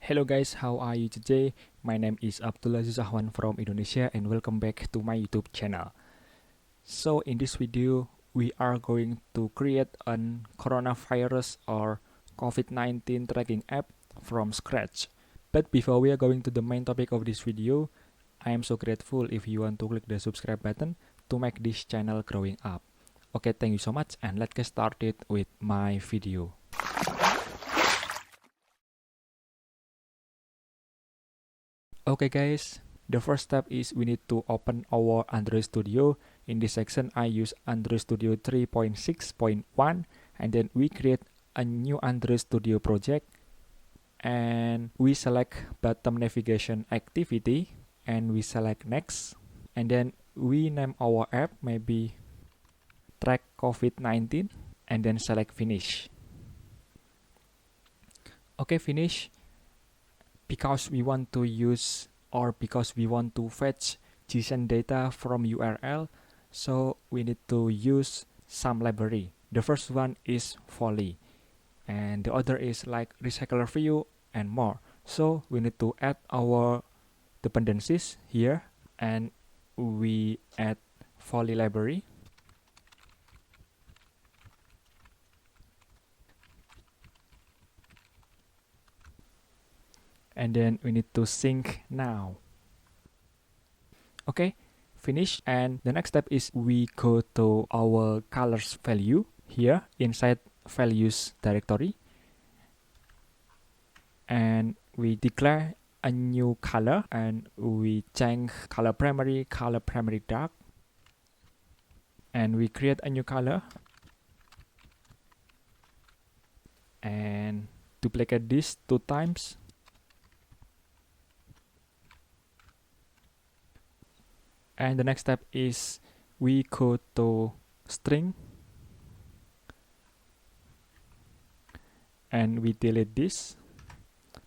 Hello guys, how are you today? My name is Abdul Aziz Ahwan from Indonesia and welcome back to my YouTube channel. So in this video, we are going to create an coronavirus or COVID-19 tracking app from scratch. But before we are going to the main topic of this video, I am so grateful if you want to click the subscribe button to make this channel growing up. Okay, thank you so much and let's get started with my video. Okay guys, the first step is we need to open our Android Studio. In this section, I use Android Studio 3.6.1 and then we create a new Android Studio project and we select bottom navigation activity and we select next and then we name our app maybe track COVID-19 and then select finish. Okay, finish. Because we want to use or because we want to fetch JSON data from URL, so we need to use some library. The first one is Volley and the other is like recycler view and more. So we need to add our dependencies here and we add Volley Library. And then we need to sync now. Okay, finish. And the next step is we go to our colors value here inside values directory. And we declare a new color and we change color primary dark. And we create a new color. And duplicate this 2 times. And the next step is we go to string and we delete this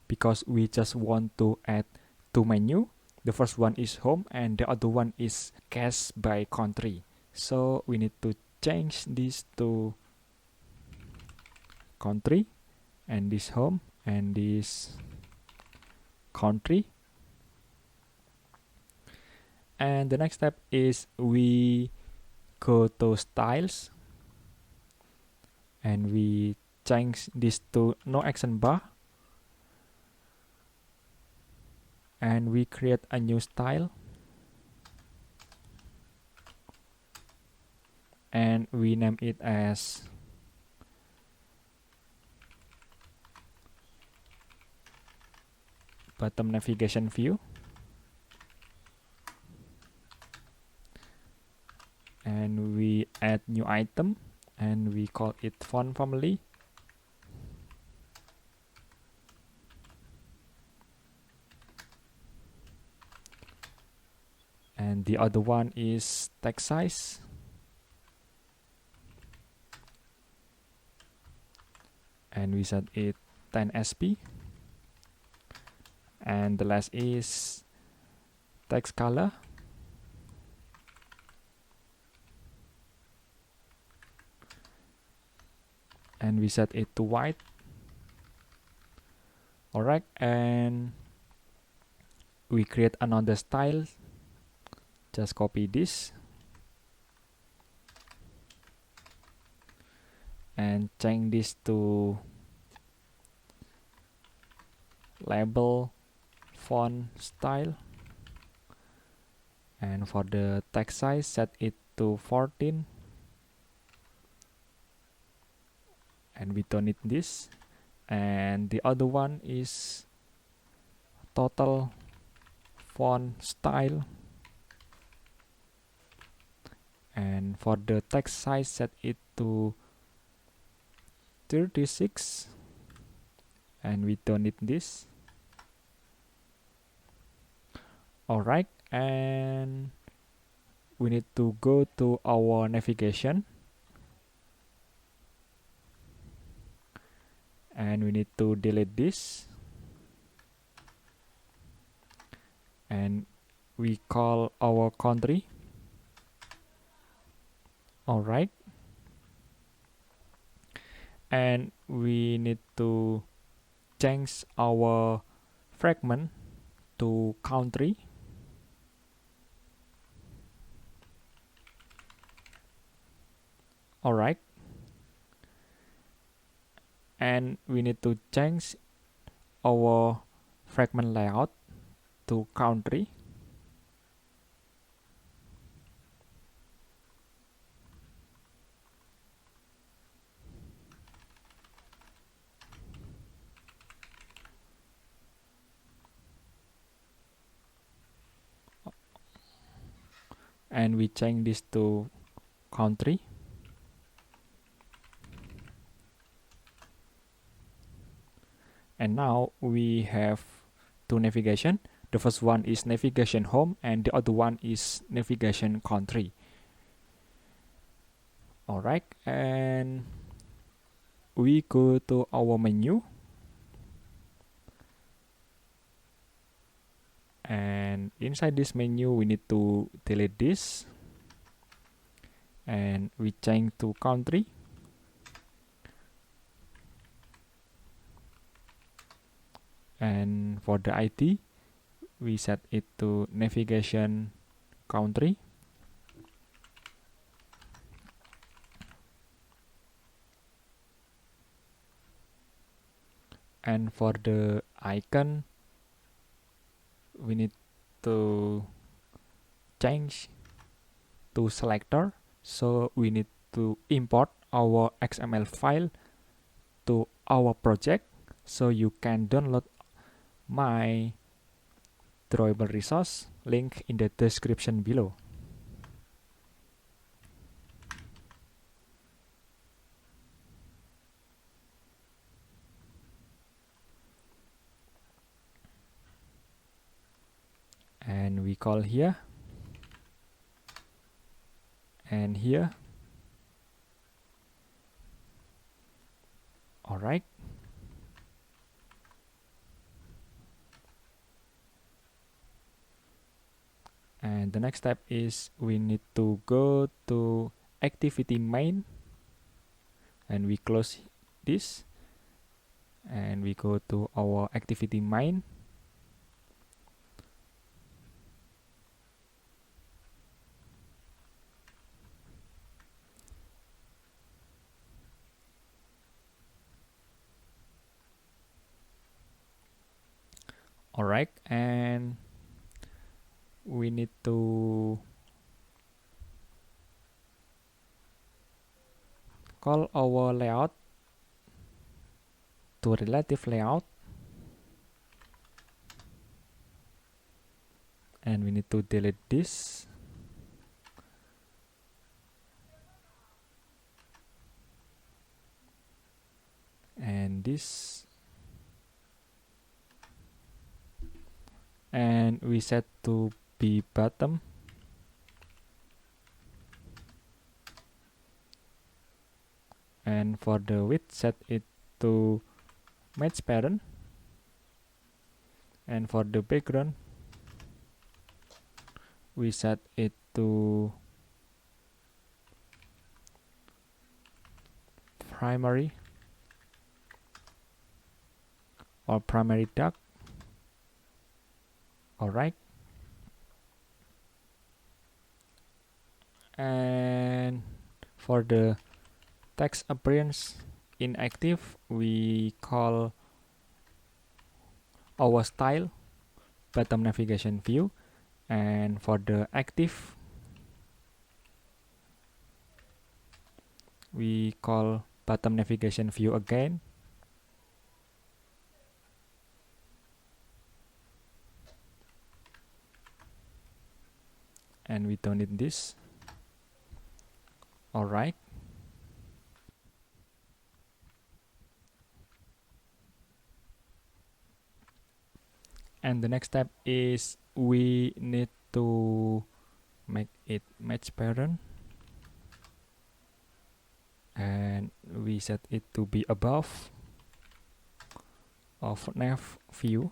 because we just want to add 2 menu. The first one is home and the other one is cache by country. So we need to change this to country and this home and this country. And the next step is we go to styles and we change this to no action bar and we create a new style and we name it as bottom navigation view. And we add new item and we call it font family. And the other one is text size. And we set it 10 sp. And the last is text color. And we set it to white. Alright, and we create another style. Just copy this and change this to label font style. And for the text size, set it to 14. And we don't need this. And the other one is total font style. And for the text size, set it to 36. And we don't need this. Alright, and we need to go to our navigation. And we need to delete this and we call our country. Alright, and we need to change our fragment to country. Alright, and we need to change our fragment layout to country. And we change this to country. And now we have two navigation. The first one is navigation home and the other one is navigation country. Alright, and we go to our menu. And inside this menu we need to delete this. And we change to country. And for the ID, we set it to navigation country. And for the icon, we need to change to selector. So we need to import our XML file to our project so you can download my drawable resource link in the description below. And we call here and here. Alright. And the next step is we need to go to activity main and we close this and we go to our activity main. Alright, and we need to call our layout to relative layout, and we need to delete this. And this, and we set to be bottom. And for the width, set it to match parent. And for the background, we set it to primary or primary dark. Alright, and for the text appearance inactive, we call our style bottom navigation view, and for the active we call bottom navigation view again. And we don't need this. Alright. And the next step is we need to make it match parent. And we set it to be above of nav view.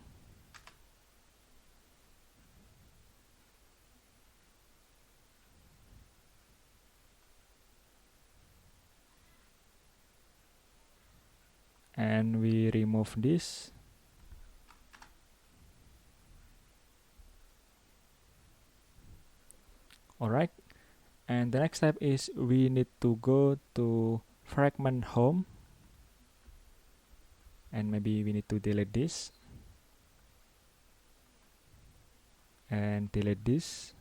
And we remove this. Alright, and the next step is we need to go to fragment home, and maybe we need to delete this and delete this.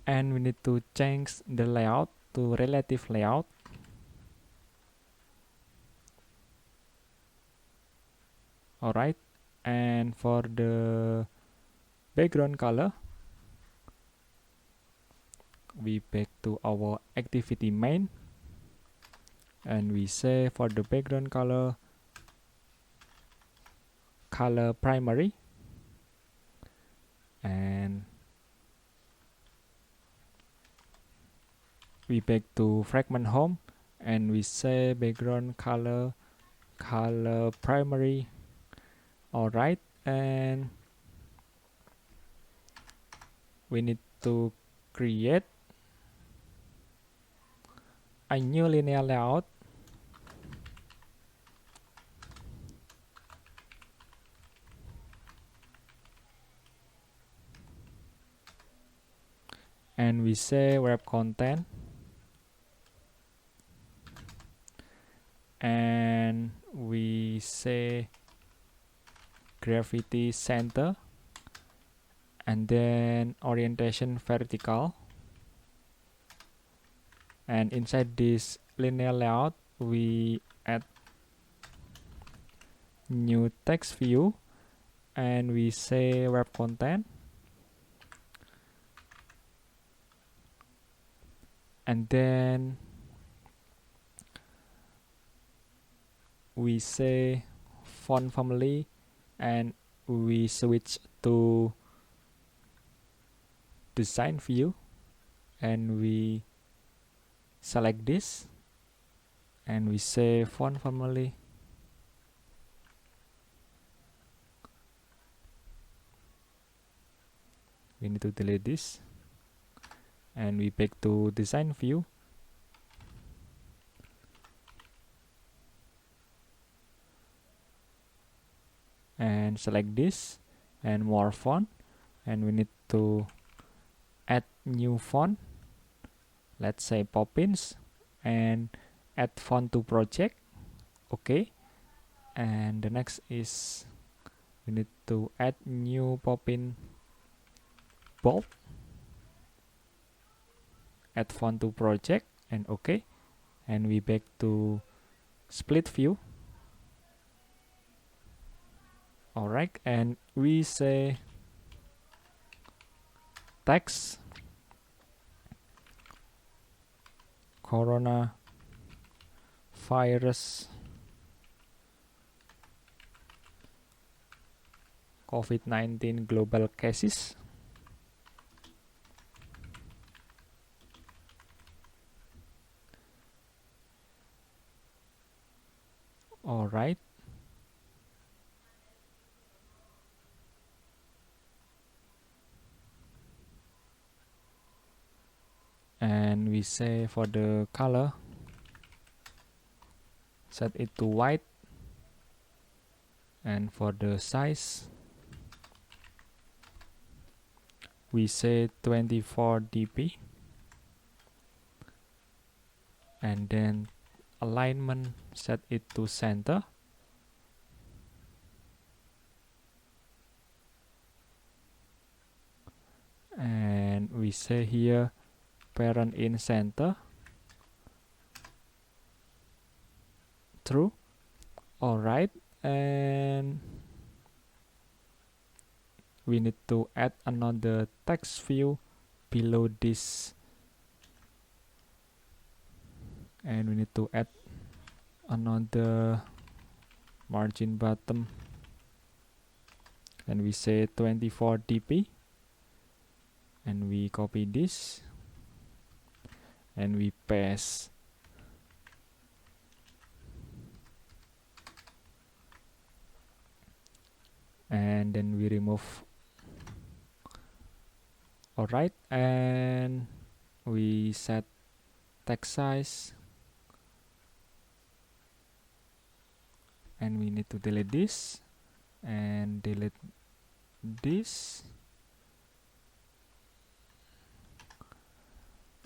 And we need to change the layout to relative layout. Alright, and for the background color, we back to our activity main, and we say for the background color primary, and we back to fragment home, and we say background color primary. Alright, and we need to create a new linear layout, and we say web content, and we say gravity center, and then orientation vertical. And inside this linear layout, we add new text view, and we say web content, and then we say font family, and we switch to design view, and we select this, and we say font family, we need to delete this, and we back to design view, and select this and more font, and we need to add new font, let's say Poppins, and add font to project. Okay, and the next is we need to add new Poppin bold, add font to project, and okay, and we back to split view. Alright, and we say text coronavirus COVID-19 global cases. Alright, and we say for the color, set it to white, and for the size, we say 24 dp, and then alignment, set it to center, and we say here parent in center, true. Alright, and we need to add another text view below this, and we need to add another margin bottom, and we say 24 dp, and we copy this, and we paste, and then we remove. Alright, and we set text size, and we need to delete this, and delete this.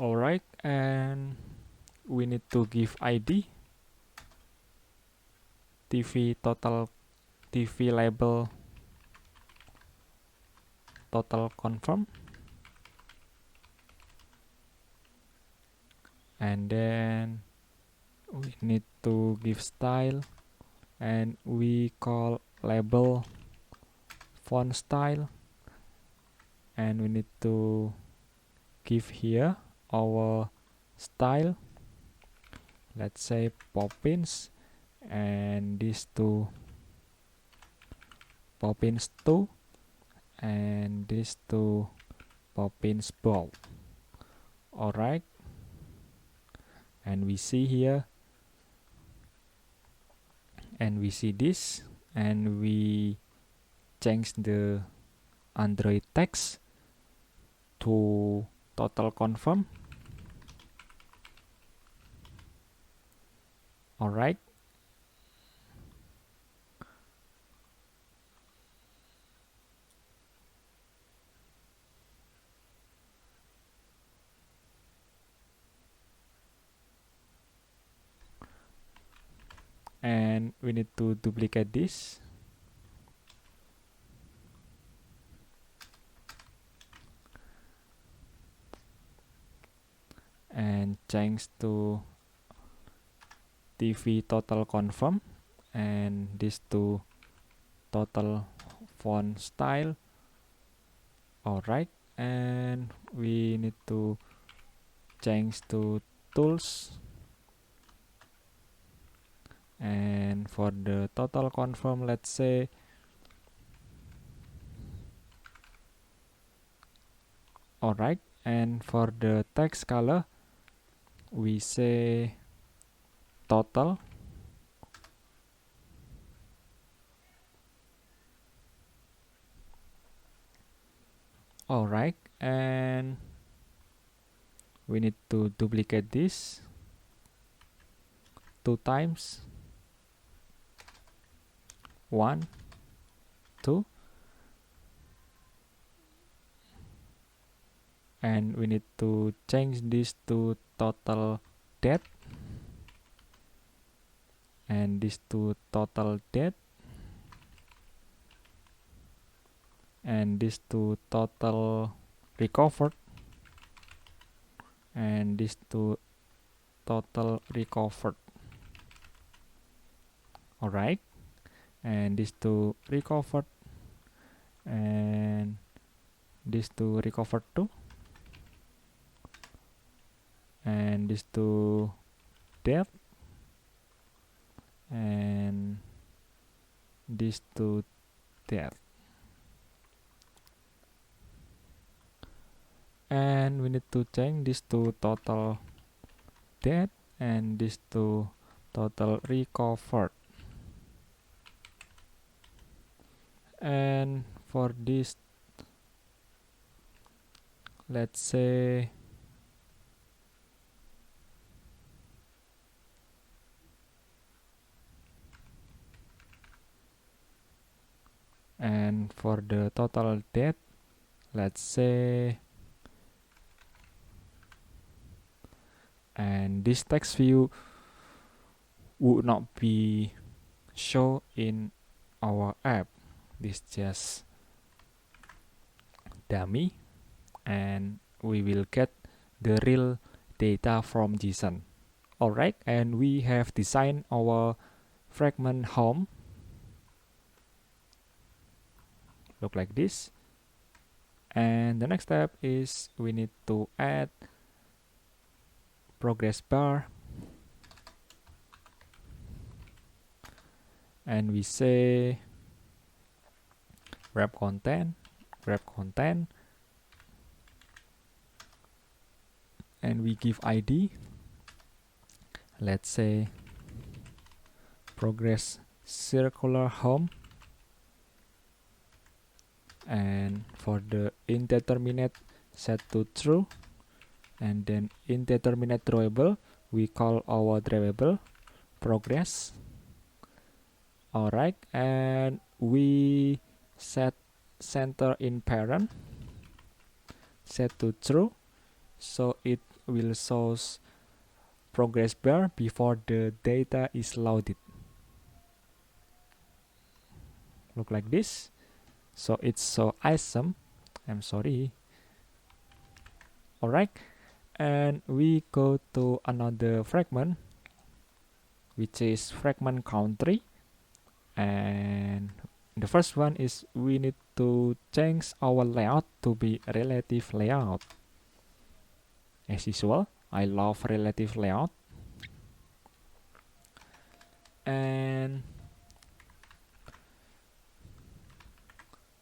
Alright, and we need to give ID TV total, TV label total confirm, and then we need to give style, and we call label font style, and we need to give here our style, let's say Poppins, and this to Poppins 2, and this to Poppins Bow. Alright, and we see here, and we see this, and we change the Android text to total confirm. Alright, and we need to duplicate this, and change to TV total confirm, and this to total font style. Alright, and we need to change to tools, and for the total confirm, let's say alright, and for the text color we say total, alright, and we need to duplicate this 2 times, 1, 2, and we need to change this to total date, and this to total date, and this to total recovered, and this to total recovered. Alright, and this to recovered, and this to recovered too, and this to depth, and this to depth, and we need to change this to total depth, and this to total recovered. And for this, let's say and for the total date, let's say, and this text view would not be shown in our app. This just dummy, and we will get the real data from JSON. Alright, and we have designed our fragment home, look like this. And the next step is we need to add progress bar, and we say wrap content, and we give ID, let's say progress circular home, and for the indeterminate set to true, and then indeterminate drawable, we call our drawable progress. Alright, and we set center in parent set to true, so it will show progress bar before the data is loaded. Look like this. So it's so awesome. I'm sorry. Alright, and we go to another fragment, which is fragment country. And the first one is we need to change our layout to be relative layout. As usual, I love relative layout. And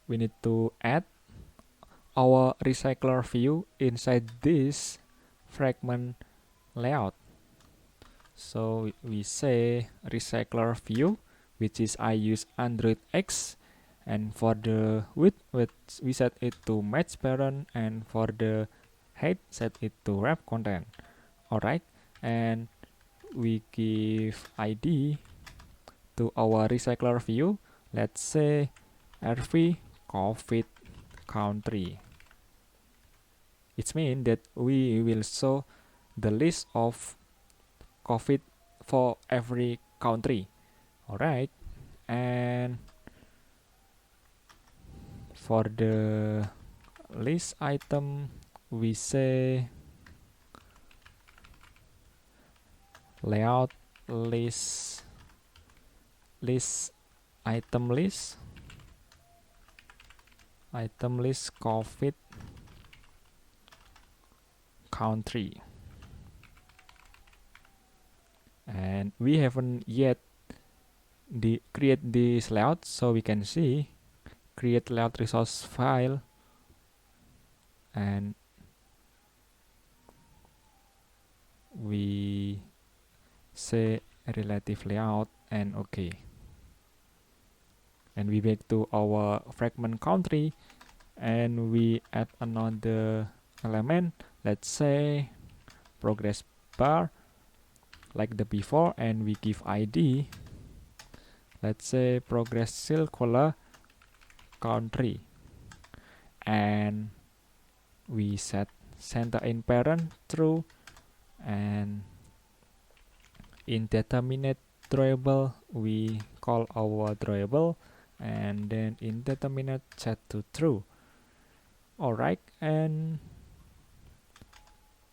we need to add our recycler view inside this fragment layout. So we say recycler view, which is I use Android X, and for the width we set it to match parent, and for the height set it to wrap content. Alright, and we give ID to our recycler view. Let's say RV COVID country. It means that we will show the list of COVID for every country. Alright, and for the list item we say layout list item list COVID country. And we haven't yet create this layout, so we can see create layout resource file, and we say relative layout and OK. And we back to our fragment country, and we add another element. Let's say progress bar like the before, and we give ID. Let's say progress circular country, and we set center in parent true, and in determinate drawable we call our drawable, and then in determinate set to true. Alright, and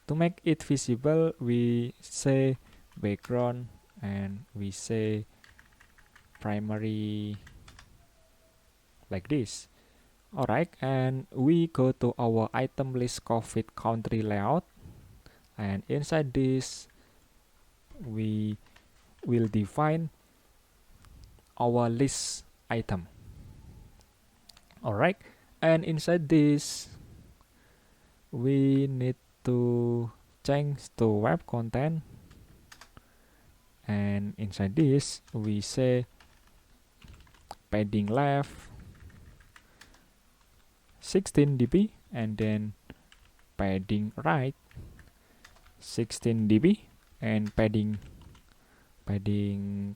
to make it visible we say background, and we say primary like this. Alright, and we go to our item list COVID country layout, and inside this we will define our list item. Alright, and inside this we need to change to web content, and inside this we say padding left 16 dB, and then padding right 16 dB, and padding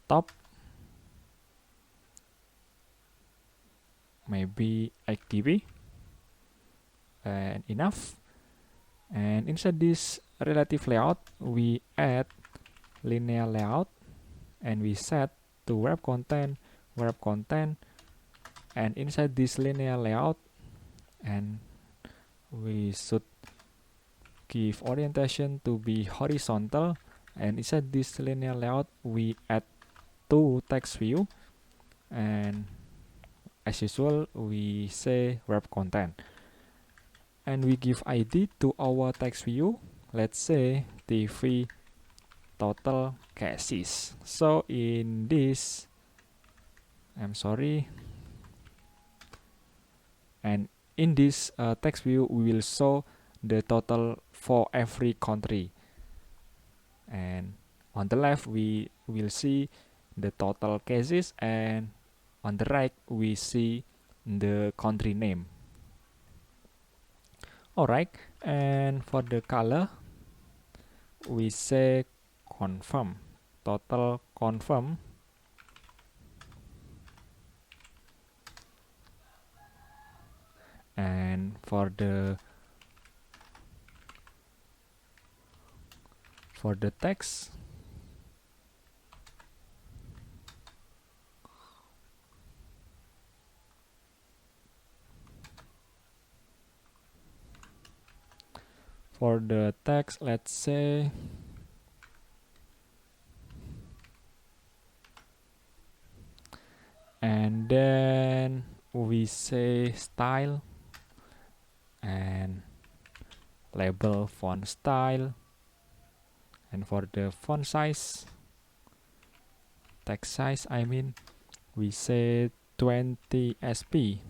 top maybe 8 dB, and enough. And inside this relative layout we add linear layout, and we set to wrap content, and inside this linear layout, and we should give orientation to be horizontal, and inside this linear layout we add two text view, and as usual we say wrap content, and we give ID to our text view. Let's say TV total cases. So in this, I'm sorry, and in this text view we will show the total for every country, and on the left we will see the total cases, and on the right we see the country name. Alright, and for the color we say confirm, total confirm, And for the text, let's say and then we say style and label font style. And for the font size, text size, we say 20 sp.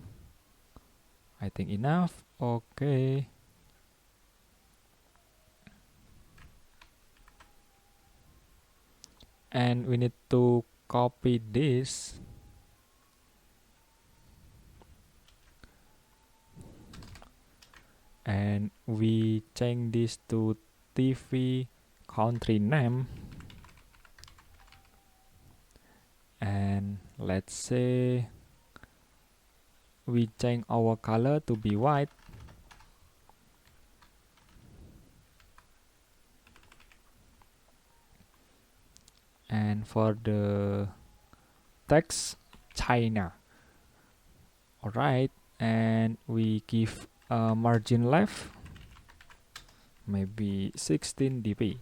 I think enough. Okay. And we need to copy this. And we change this to TV country name. And let's say we change our color to be white. And for the text, China. Alright, and we give a margin left, maybe 16 dp.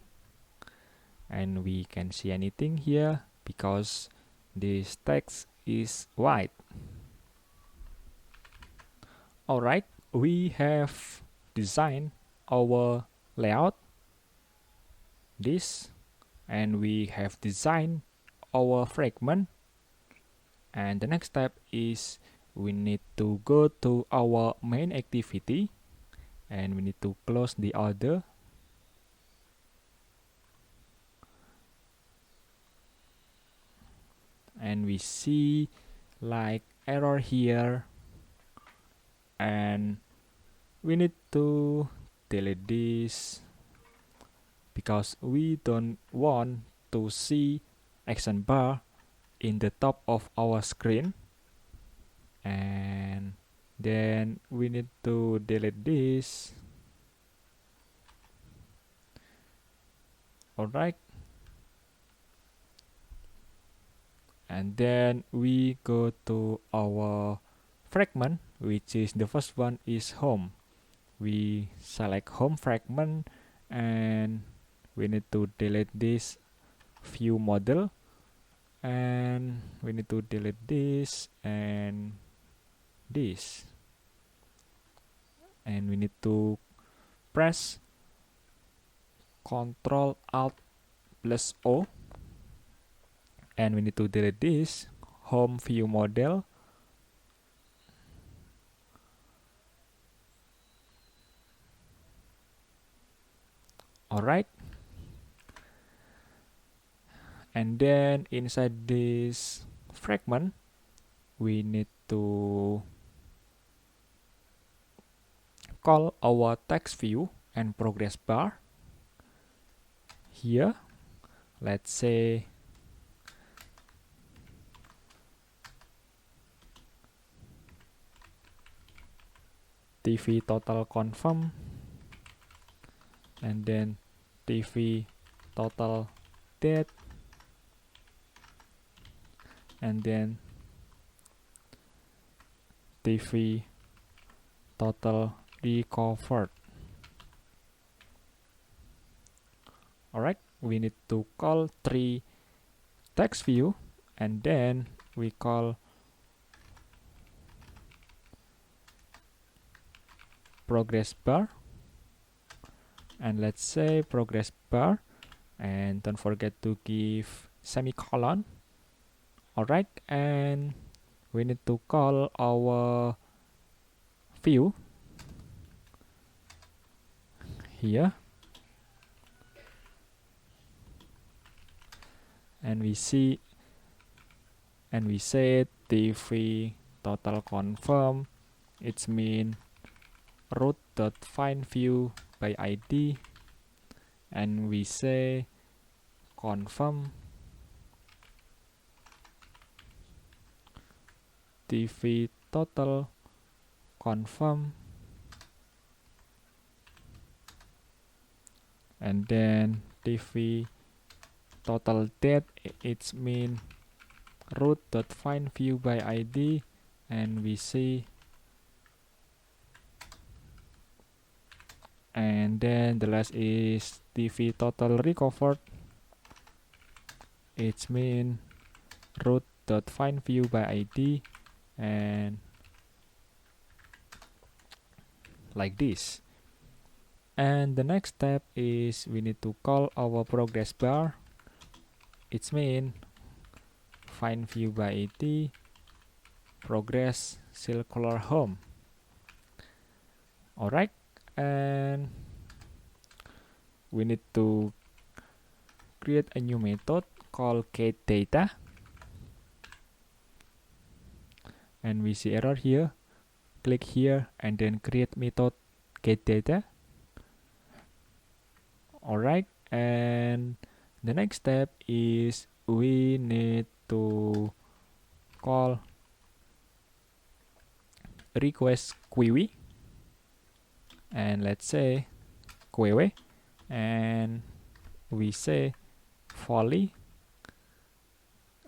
And we can see anything here because this text is white. Alright, we have designed our layout, this, and we have designed our fragment. And the next step is we need to go to our main activity and we need to close the order. And we see like error here, and we need to delete this because we don't want to see action bar in the top of our screen. And then we need to delete this. Alright, and then we go to our fragment, which is the first one is home. We select home fragment and we need to delete this view model, and we need to delete this and this, and we need to press Ctrl Alt plus O, and we need to delete this home view model. Alright, and then inside this fragment we need to call our text view and progress bar. Here, let's say TV total confirm, and then TV total date, and then TV total recovered. Alright, we need to call 3 text view, and then we call progress bar, and let's say progress bar, and don't forget to give semicolon. Alright, and we need to call our view here, and we see, and we say TV total confirm. It's mean root.find view by ID, and we say confirm TV total confirm and then TV total date, it's mean root.find view by ID, and we see, and then the last is TV total recovered, it's mean root.find view by ID, and like this. And the next step is we need to call our progress bar. It's mean find view by ID progress circular home. Alright, and we need to create a new method called getData, and we see error here. Click here and then create method getData. Alright, and the next step is we need to call request query, and let's say query, and we say Volley,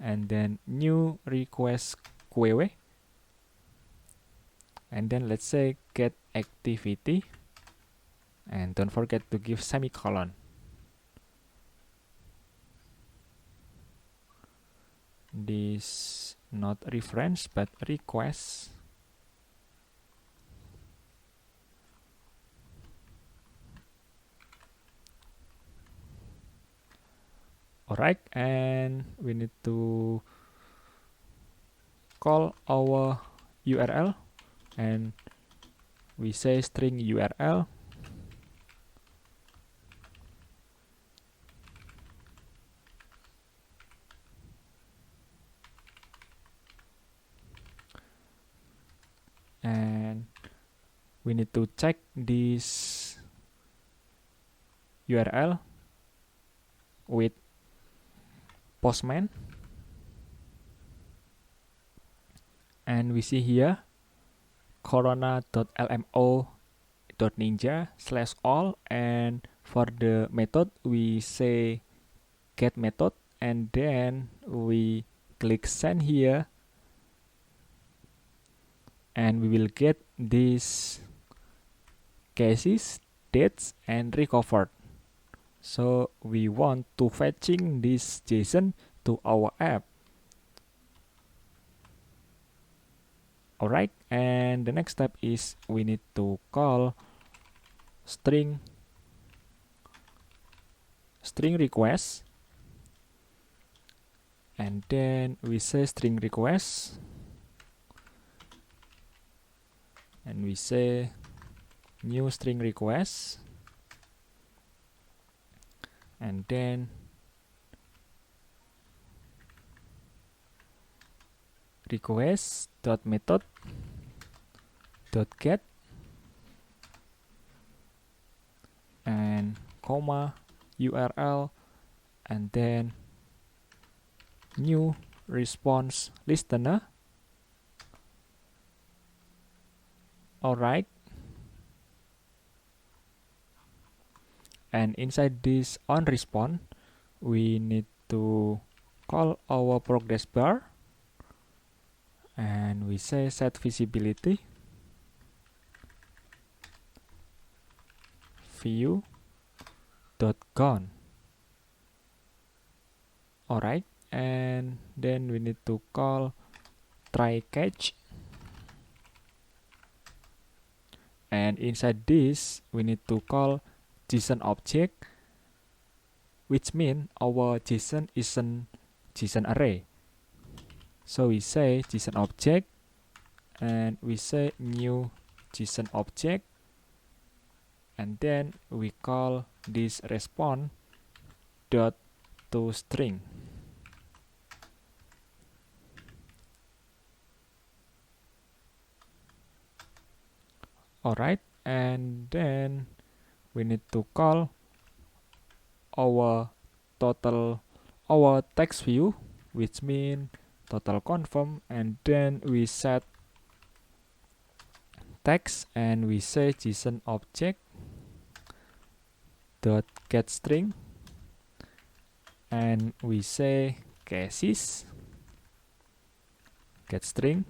and then new request query, and then let's say get activity, and don't forget to give semicolon. This not reference but request. Alright, and we need to call our URL, and we say string URL, and we need to check this URL with Postman, and we see here corona.lmo.ninja/all, and for the method we say get method, and then we click send here, and we will get these cases, dates, and recovered. So we want to fetching this JSON to our app. Alright, and the next step is we need to call string request, and then we say string request, and we say new string request, and then request.method.get, and comma URL, and then new response listener. Alright, and inside this on response we need to call our progress bar, and we say set visibility view.gone. Alright, and then we need to call try catch, and inside this we need to call JSON object, which means our JSON isn't JSON array. So we say JSON object, and we say new JSON object, and then we call this response dot to string. Alright, and then we need to call our text view, which means total confirm, and then we set text, and we say JSON object, dot get string, and we say cases get string,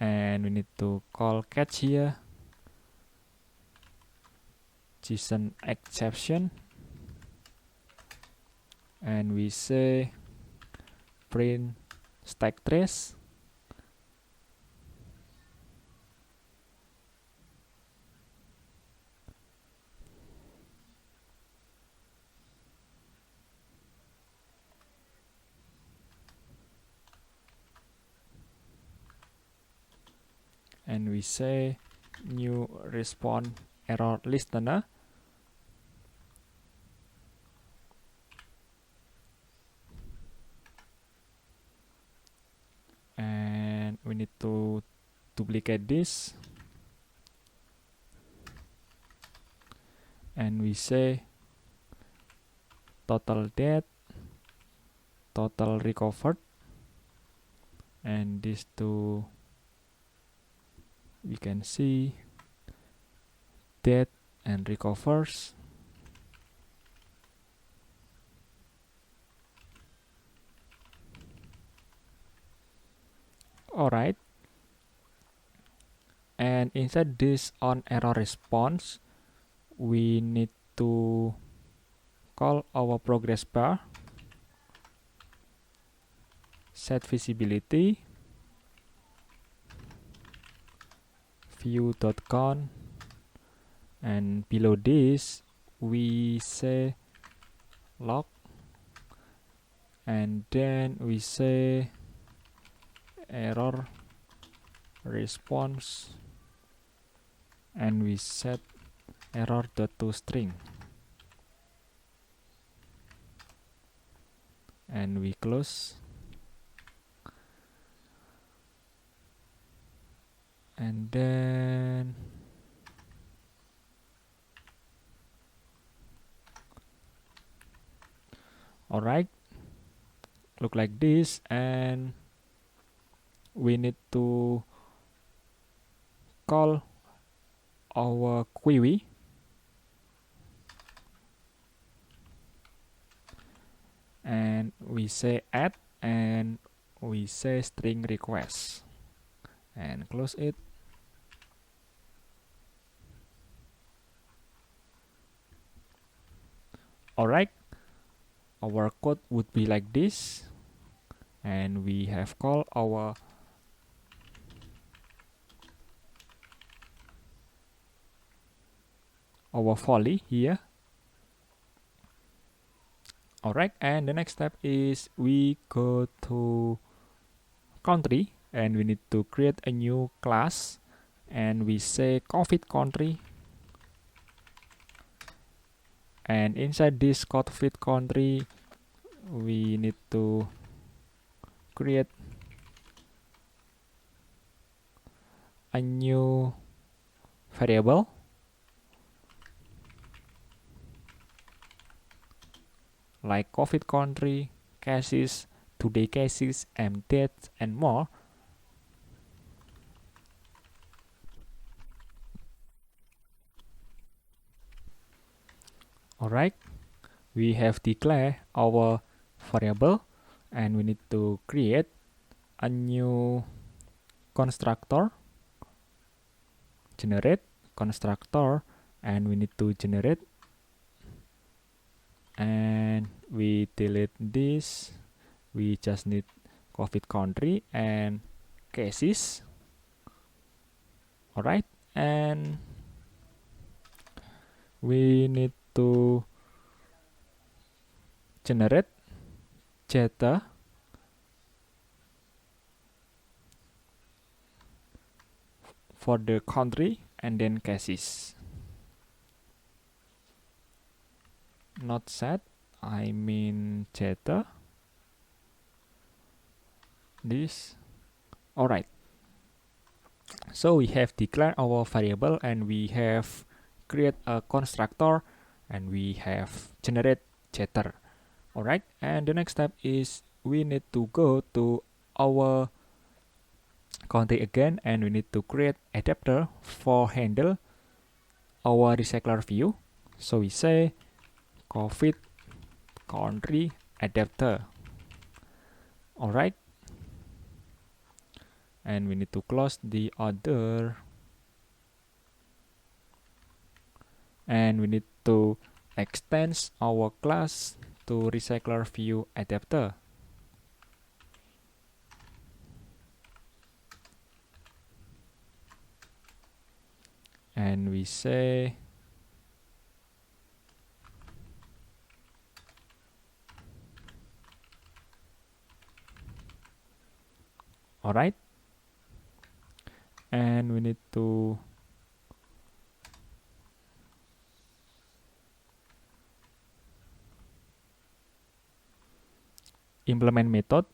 and we need to call catch here, JSON exception, and we say print stack trace, and we say new response error listener, and we need to duplicate this, and we say total death, total recovered, and these two we can see death and recovers. Alright, and inside this on error response, we need to call our progress bar, set visibility, view.count, and below this we say log, and then we say error response, and we set error.toString, and we close, and then alright, look like this, and we need to call our query, and we say add, and we say string request, and close it. Alright, our code would be like this, and we have called our volley here. Alright, and the next step is we go to country, and we need to create a new class, and we say COVID country, and inside this COVID country we need to create a new variable, like COVID country, cases, today cases, and dates, and more. Alright, we have declared our variable, and we need to create a new constructor, generate constructor, and we need to generate, and we delete this, we just need COVID country and cases. Alright, and we need to generate data for the country and then cases. Not set, I mean data. This. Alright, so we have declared our variable, and we have create a constructor, and we have generate chatter. Alright, and the next step is we need to go to our country again, and we need to create adapter for handle our recycler view. So we say COVID country adapter. Alright, and we need to close the other, and we need to extend our class to recycler view adapter. And we say alright, and we need to implement method,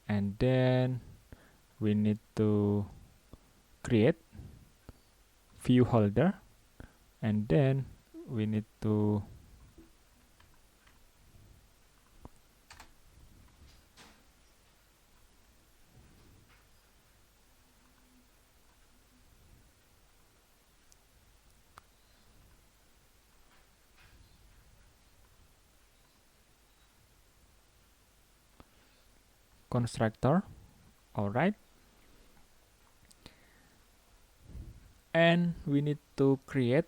and then we need to create view holder, and then we need to constructor. Alright, and we need to create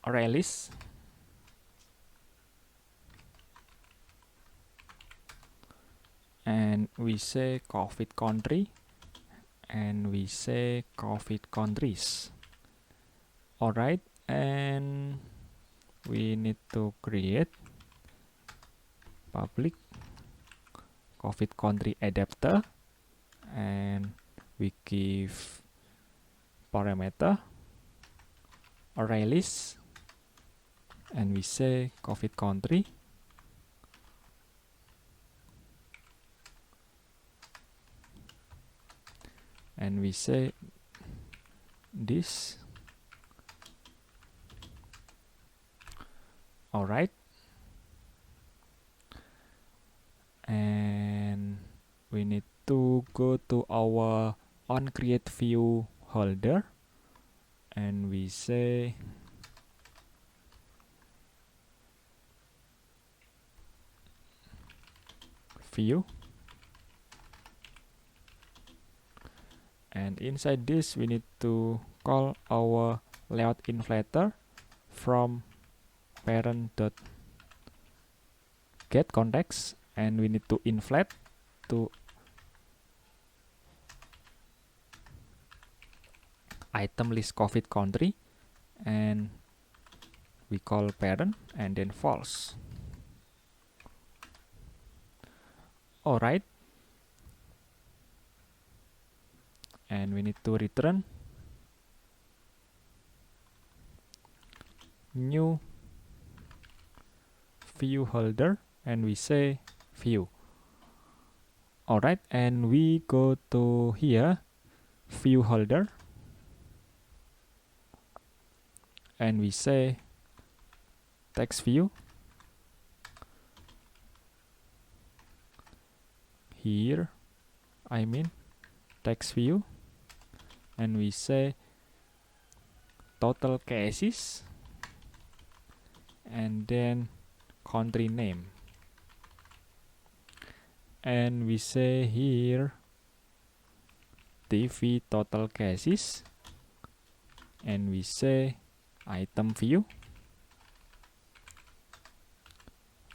array list, and we say COVID country, and we say COVID countries. Alright, and we need to create public COVID country adapter, and we give parameter array list, and we say COVID country, and we say this. Alright, and we need to go to our onCreate view holder, and we say view, and inside this we need to call our layout inflator from parent.getContext, and we need to inflate to item list COVID country, and we call parent and then false. Alright, and we need to return new view holder, and we say view. Alright, and we go to here, view holder, and we say text view. Here, I mean text view, and we say total cases, and then country name, and we say here TV total cases, and we say item view,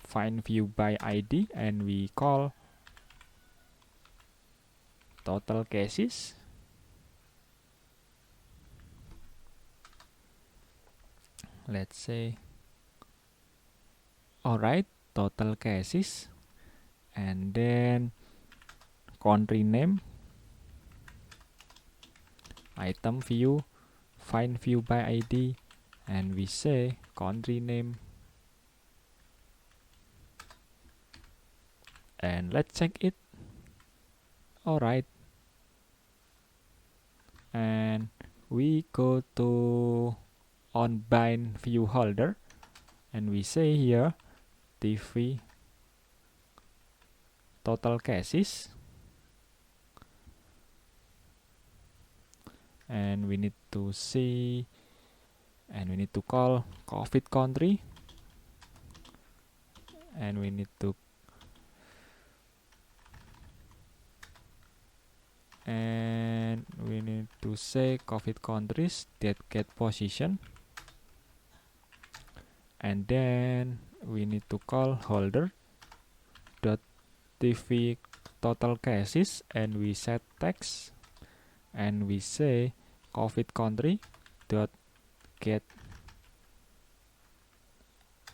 find view by ID, and we call total cases, let's say alright, total cases, and then country name, item view, find view by ID, and we say country name, and let's check it. Alright, and we go to onBind view holder, and we say here TV total cases, and we need to see, and we need to call COVID country, and we need to say COVID countries that get position, and then we need to call holder dot tv total cases, and we set text, and we say COVID country dot get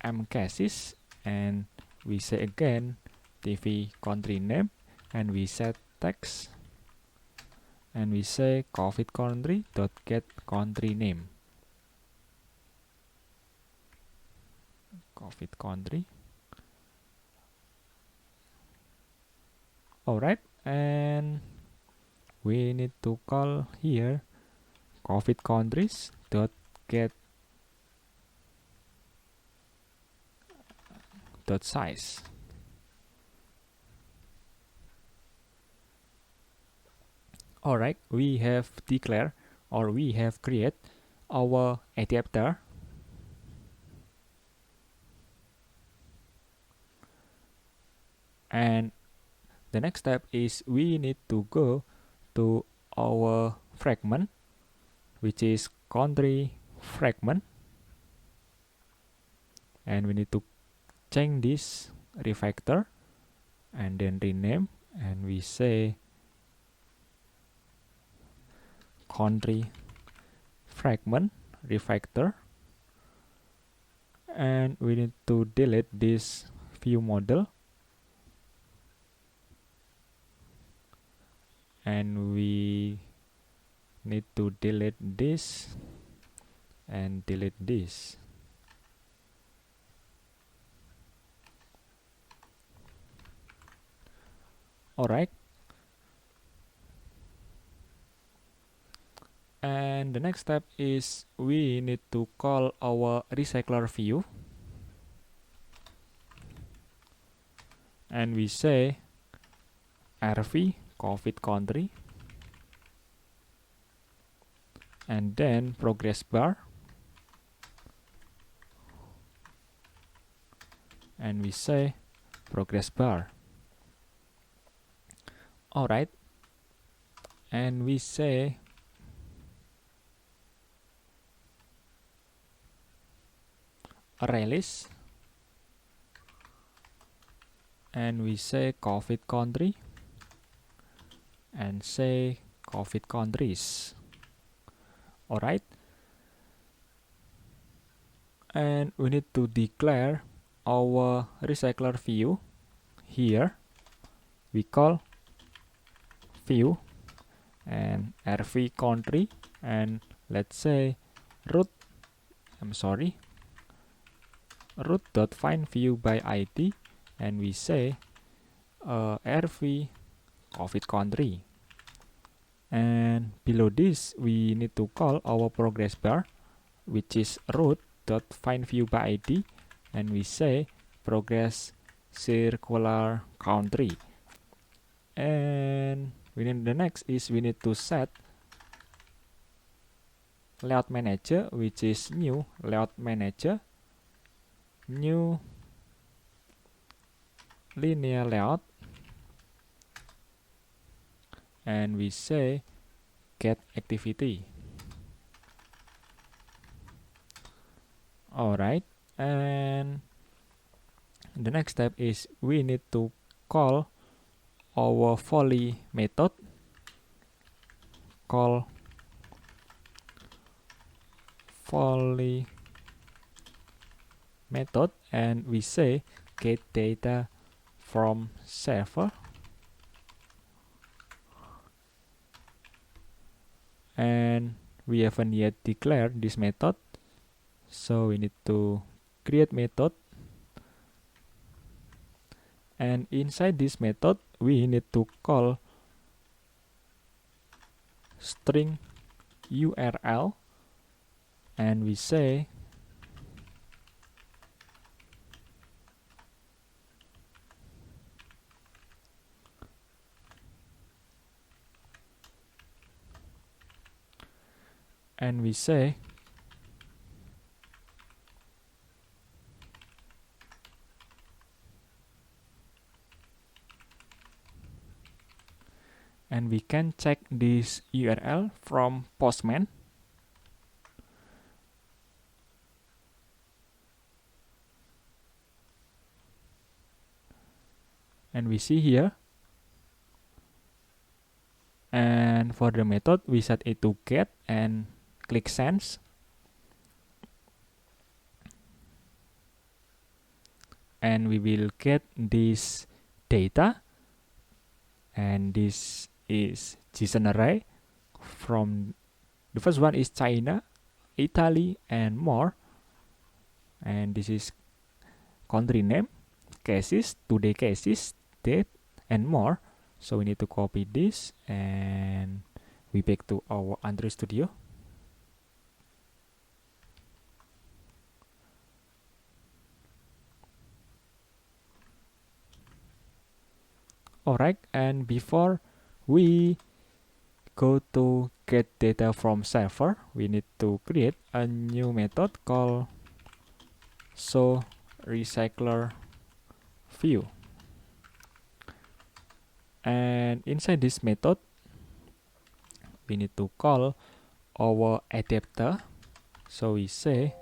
m cases, and we say again tv country name, and we set text, and we say COVID country dot get country name, COVID country. Alright, and we need to call here COVID countries dot get dot size. Alright, we have declared, or we have created our adapter, and the next step is we need to go to our fragment, which is country fragment, and we need to change this refactor, and then rename, and we say country fragment refactor, and we need to delete this view model, and we need to delete this and delete this. Alright, and the next step is we need to call our recycler view, and we say rv COVID country, and then progress bar, and we say progress bar. Alright, and we say array list, and we say COVID country, and say COVID countries. Alright, and we need to declare our recycler view. Here we call view and rv country, and let's say root dot find view by id, and we say rv COVID country, and below this we need to call our progress bar, which is root dot find view by id, and we say progress circular country. And the next is we need to set layout manager, which is new layout manager, new linear layout, and we say get activity. Alright, and the next step is we need to call our volley method, call volley method, and we say get data from server, and we haven't yet declared this method, so we need to create method, and inside this method we need to call string URL, and we say and we say and we can check this URL from Postman. And we see here. And for the method, we set it to get and click send. And we will get this data. And this is JSON array from the first one is China, Italy, and more. And this is country name, cases, today cases, date, and more. So we need to copy this and we back to our Android Studio. Alright, and before we go to get data from server, we need to create a new method called show recycler view. And inside this method, we need to call our adapter. So we say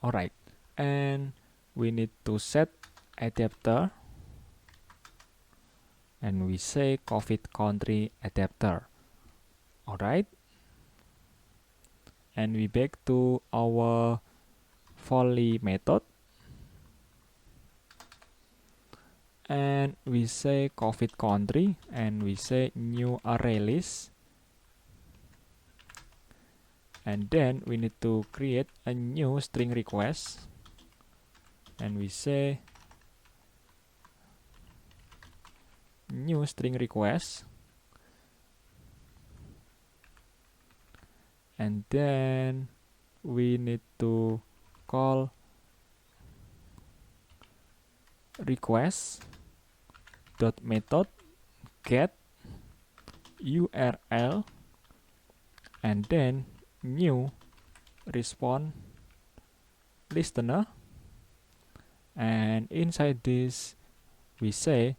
alright, and we need to set adapter and we say COVID country adapter. Alright, and we back to our Volley method and we say COVID country and we say new array list. And then we need to create a new string request and we say new string request, and then we need to call request dot method get URL and then new response listener, and inside this we say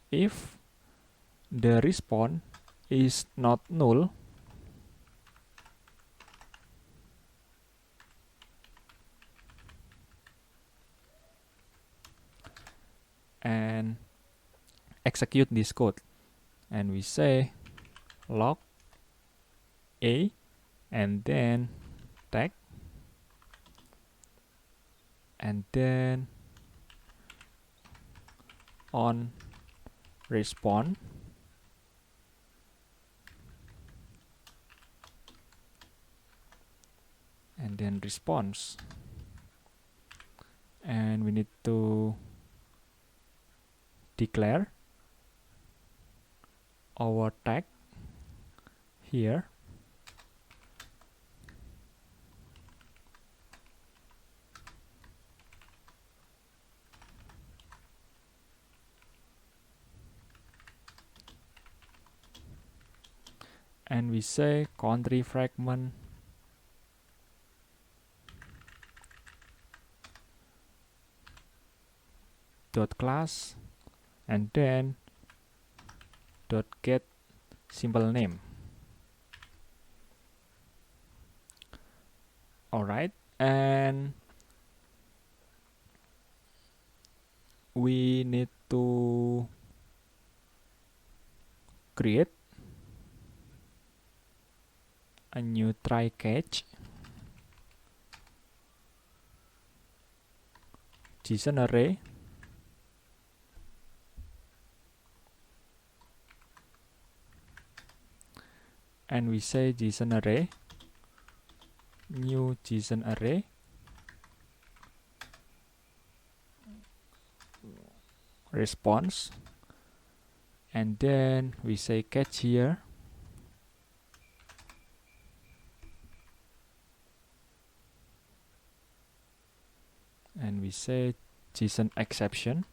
if the response is not null, and execute this code, and we say log a and then tag and then on response and then response, and we need to declare our tag here and we say country fragment dot class and then dot get simple name. Alright, and we need to create a new try catch JSON array and we say JSON array new JSON array response and then we say catch here and we say JSON exception.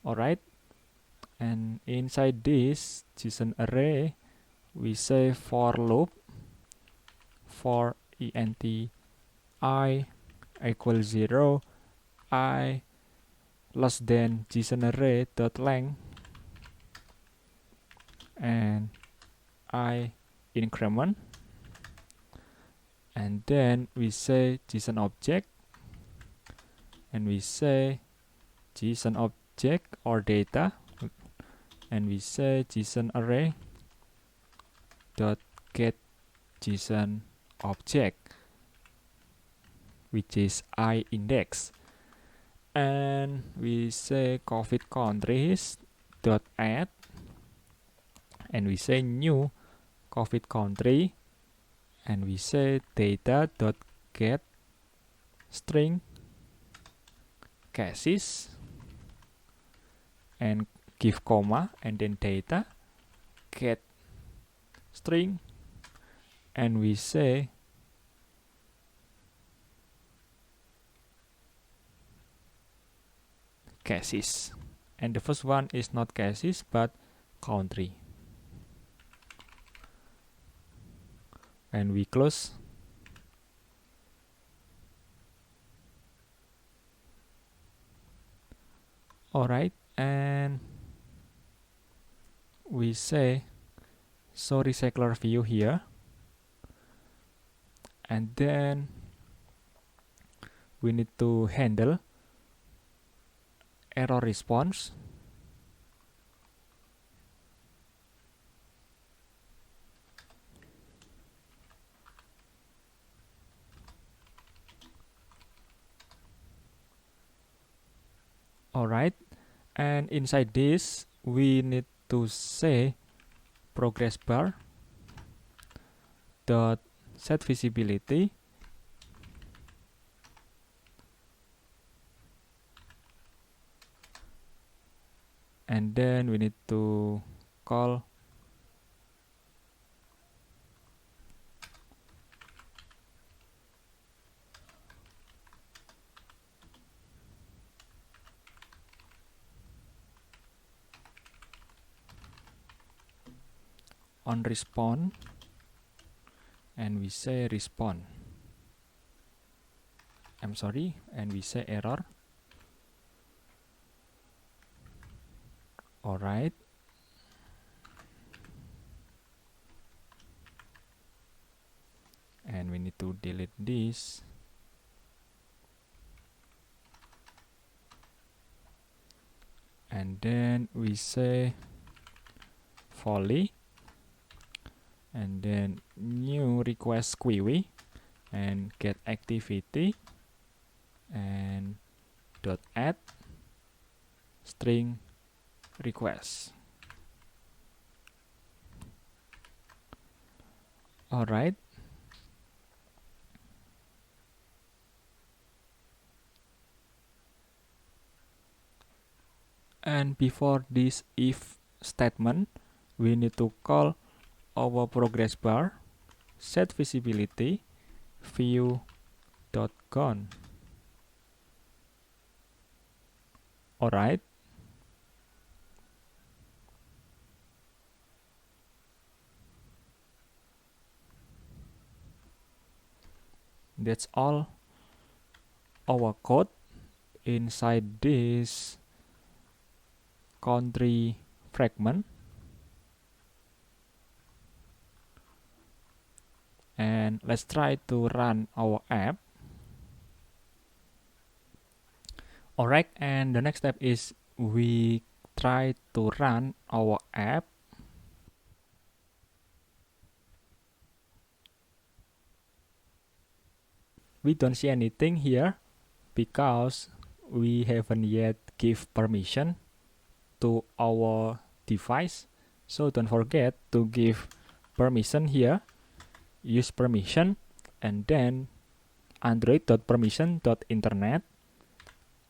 Alright, and inside this JSON array, we say for loop for int I equals 0, I less than JSON array dot length, and I increment, and then we say JSON object, and we say JSON object or data, and we say JSON array dot get JSON object, which is I index, and we say COVID countries dot add, and we say new COVID country, and we say data dot get string cases, and give comma, and then data get string, and we say cases, and the first one is not cases but country, and we close. Alright, and we say show recycler view here, and then we need to handle error response. Alright, and inside this we need to say progress bar dot set visibility, and then we need to call on response, and we say respond. I'm sorry, and we say error. Alright, and we need to delete this, and then we say volley, and then new request query, and get activity, and dot add string request. Alright, and before this if statement, we need to call our progress bar set visibility view dot gone. Alright, that's all our code inside this country fragment, and let's try to run our app. Alright, and the next step is we try to run our app. We don't see anything here because we haven't yet give permission to our device, so don't forget to give permission here. Use permission, and then android.permission.internet,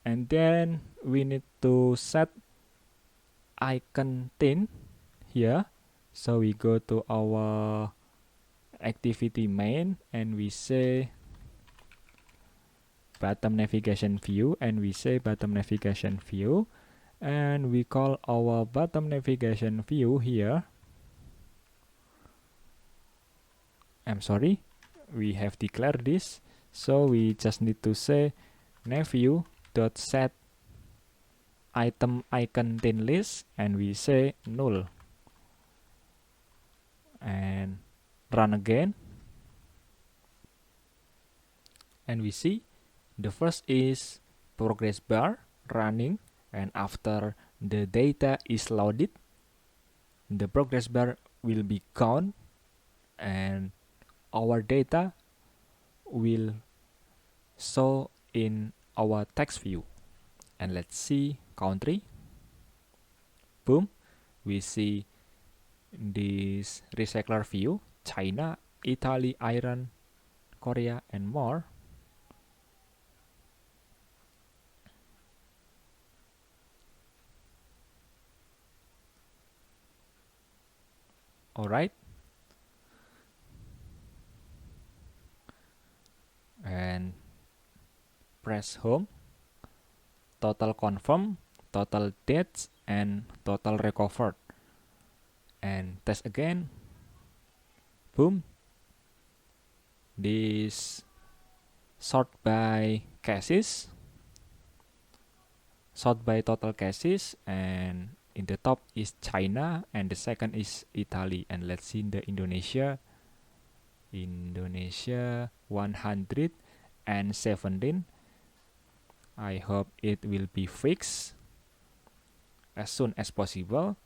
and then we need to set icon tint here. So we go to our activity main, and we say bottom navigation view, and we say bottom navigation view, and we call our bottom navigation view here. I'm sorry, we have declared this, so we just need to say navview dot set item icon tin list, and we say null, and run again, and we see the first is progress bar running, and after the data is loaded, the progress bar will be gone, and our data will show in our text view. And let's see country. Boom, we see this recycler view: China, Italy, Iran, Korea, and more. Alright, and press home, total confirm, total dates, and total recovered, and test again. Boom, this sort by cases, sort by total cases, and in the top is China and the second is Italy. And let's see the Indonesia 117. I hope it will be fixed as soon as possible.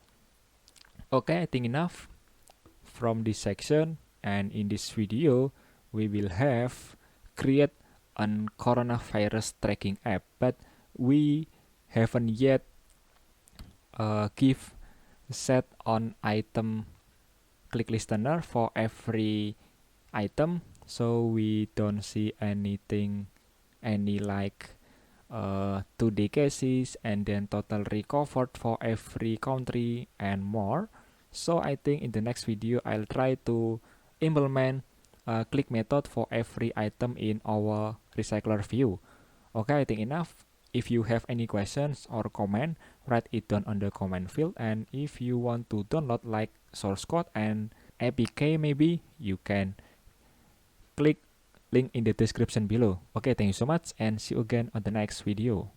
Okay, I think enough from this section, and in this video we will have create an coronavirus tracking app, but we haven't yet give set on item click listener for every item, so we don't see anything, any like 2D cases and then total recovered for every country and more. So I think in the next video I'll try to implement a click method for every item in our recycler view. Okay, I think enough. If you have any questions or comment, write it down on the comment field. And if you want to download like source code and APK, maybe you can click link in the description below. Okay, thank you so much and see you again on the next video.